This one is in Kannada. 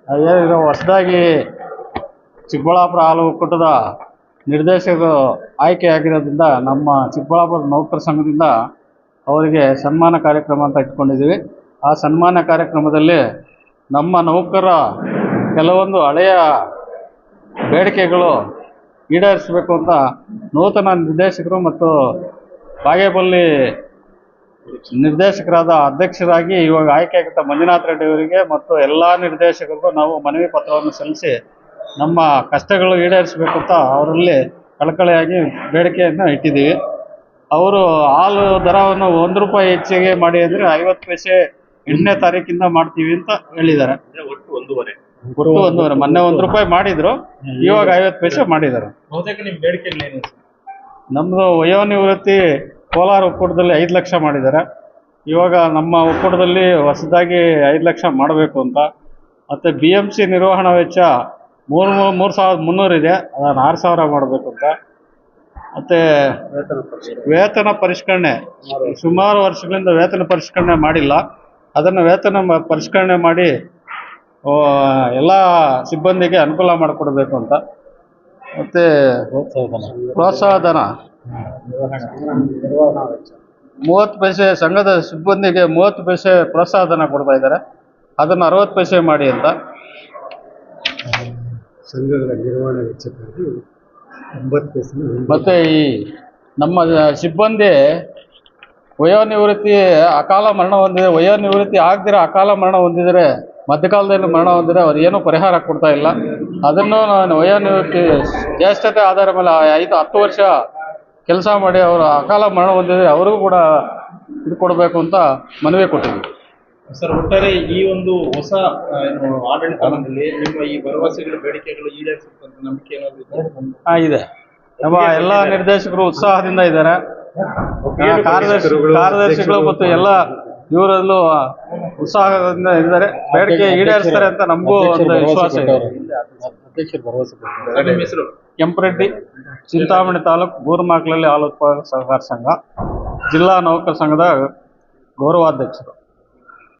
ಅದೇನಿದು ಹೊಸದಾಗಿ ಚಿಕ್ಕಬಳ್ಳಾಪುರ ಹಾಲು ಒಕ್ಕೂಟದ ನಿರ್ದೇಶಕರು ಆಯ್ಕೆಯಾಗಿರೋದ್ರಿಂದ ನಮ್ಮ ಚಿಕ್ಕಬಳ್ಳಾಪುರ ನೌಕರ ಸಂಘದಿಂದ ಅವರಿಗೆ ಸನ್ಮಾನ ಕಾರ್ಯಕ್ರಮ ಅಂತ ಇಟ್ಕೊಂಡಿದ್ದೀವಿ. ಆ ಸನ್ಮಾನ ಕಾರ್ಯಕ್ರಮದಲ್ಲಿ ನಮ್ಮ ನೌಕರರ ಕೆಲವೊಂದು ಹಳೆಯ ಬೇಡಿಕೆಗಳು ಈಡೇರಿಸಬೇಕು ಅಂತ ನೂತನ ನಿರ್ದೇಶಕರು ಮತ್ತು ಬಾಗೇಪಲ್ಲಿ ನಿರ್ದೇಶಕರಾದ ಅಧ್ಯಕ್ಷರಾಗಿ ಇವಾಗ ಆಯ್ಕೆಯಾಗಿದ್ದ ಮಂಜುನಾಥ್ ರೆಡ್ಡಿ ಅವರಿಗೆ ಮತ್ತು ಎಲ್ಲ ನಿರ್ದೇಶಕರಿಗೂ ನಾವು ಮನವಿ ಪತ್ರವನ್ನು ಸಲ್ಲಿಸಿ ನಮ್ಮ ಕಷ್ಟಗಳು ಈಡೇರಿಸಬೇಕು ಅಂತ ಅವರಲ್ಲಿ ಕಳಕಳಿಯಾಗಿ ಬೇಡಿಕೆಯನ್ನು ಇಟ್ಟಿದ್ದೀವಿ. ಅವರು ಹಾಲು ದರವನ್ನು ₹1 ಹೆಚ್ಚಿಗೆ ಮಾಡಿ ಅಂದರೆ 50 ಪೈಸೆ 8ನೇ ತಾರೀಕಿಂದ ಮಾಡ್ತೀವಿ ಅಂತ ಹೇಳಿದ್ದಾರೆ. ಒಟ್ಟು ಒಂದೂವರೆ ಮೊನ್ನೆ ₹1 ಮಾಡಿದ್ರು, ಇವಾಗ 50 ಪೈಸೆ ಮಾಡಿದ್ದಾರೆ. ನಮ್ಮದು ವಯೋನಿವೃತ್ತಿ ಕೋಲಾರ ಒಕ್ಕೂಟದಲ್ಲಿ 5 ಲಕ್ಷ ಮಾಡಿದ್ದಾರೆ. ಇವಾಗ ನಮ್ಮ ಒಕ್ಕೂಟದಲ್ಲಿ ಹೊಸದಾಗಿ 5 ಲಕ್ಷ ಮಾಡಬೇಕು ಅಂತ. ಮತ್ತು BMC ನಿರ್ವಹಣಾ ವೆಚ್ಚ 3,300 ಇದೆ, ಅದನ್ನು 6,000 ಮಾಡಬೇಕು ಅಂತ. ಮತ್ತು ವೇತನ ಪರಿಷ್ಕರಣೆ ಸುಮಾರು ವರ್ಷಗಳಿಂದ ವೇತನ ಪರಿಷ್ಕರಣೆ ಮಾಡಿಲ್ಲ, ಅದನ್ನು ವೇತನ ಪರಿಷ್ಕರಣೆ ಮಾಡಿ ಎಲ್ಲ ಸಿಬ್ಬಂದಿಗೆ ಅನುಕೂಲ ಮಾಡಿಕೊಡ್ಬೇಕು ಅಂತ. ಮತ್ತು ಪ್ರೋತ್ಸಾಹಧನ 30 ಪೈಸೆ ಸಂಘದ ಸಿಬ್ಬಂದಿಗೆ 30 ಪೈಸೆ ಪ್ರೋತ್ಸಾಹಧನ ಕೊಡ್ತಾ ಇದ್ದಾರೆ, ಅದನ್ನು 60 ಪೈಸೆ ಮಾಡಿ ಅಂತ. ಸಂಘಗಳ ನಿರ್ವಹಣೆ ವೆಚ್ಚಕ್ಕಾಗಿ 9 ಪೈಸೆ. ಮತ್ತು ಈ ನಮ್ಮ ಸಿಬ್ಬಂದಿ ವಯೋನಿವೃತ್ತಿ ಅಕಾಲ ಮರಣ ಹೊಂದಿದೆ, ವಯೋನಿವೃತ್ತಿ ಆಗದಿರೋ ಅಕಾಲ ಮರಣ ಹೊಂದಿದರೆ, ಮಧ್ಯಕಾಲದಲ್ಲಿ ಮರಣ ಹೊಂದಿದರೆ ಅವ್ರು ಏನೂ ಪರಿಹಾರ ಕೊಡ್ತಾ ಇಲ್ಲ. ಅದನ್ನು ನಾನು ವಯೋನಿವೃತ್ತಿ ಜ್ಯೇಷ್ಠತೆ ಆಧಾರ ಮೇಲೆ 5-10 ವರ್ಷ ಕೆಲಸ ಮಾಡಿ ಅವರು ಅಕಾಲ ಮರಣ ಹೊಂದಿದರೆ ಅವ್ರಿಗೂ ಕೂಡ ಇದು ಕೊಡಬೇಕು ಅಂತ ಮನವಿ ಕೊಟ್ಟಿದ್ವಿ. ಸರ್, ಒಟ್ಟಾರೆ ಈ ಒಂದು ಹೊಸ ಆಡಳಿತದಲ್ಲಿ ನಿಮ್ಮ ಈ ಭರವಸೆಗಳು ಬೇಡಿಕೆಗಳು ಈಡೇರಿಸುತ್ತಂತ ನಂಬಿಕೆ ಏನಾದರೂ ಇದೆ. ನಮ್ಮ ಎಲ್ಲ ನಿರ್ದೇಶಕರು ಉತ್ಸಾಹದಿಂದ ಇದ್ದಾರೆ, ಕಾರ್ಯದರ್ಶಿಗಳು ಮತ್ತು ಎಲ್ಲ ಇವರಲ್ಲೂ ಉತ್ಸಾಹದಿಂದ ಇದ್ದಾರೆ. ಬೇಡಿಕೆ ಈಡೇರಿಸ್ತಾರೆ ಅಂತ ನಮಗೂ ಒಂದು ವಿಶ್ವಾಸ ಇದೆ. ಕೆಂಪರೆಡ್ಡಿ, ಚಿಂತಾಮಣಿ ತಾಲೂಕು ಬೂರ್ಮಾಕ್ಲಲ್ಲಿ ಹಾಲು ಉತ್ಪಾದಕ ಸಹಕಾರ ಸಂಘ, ಜಿಲ್ಲಾ ನೌಕರ ಸಂಘದ ಗೌರವಾಧ್ಯಕ್ಷರು.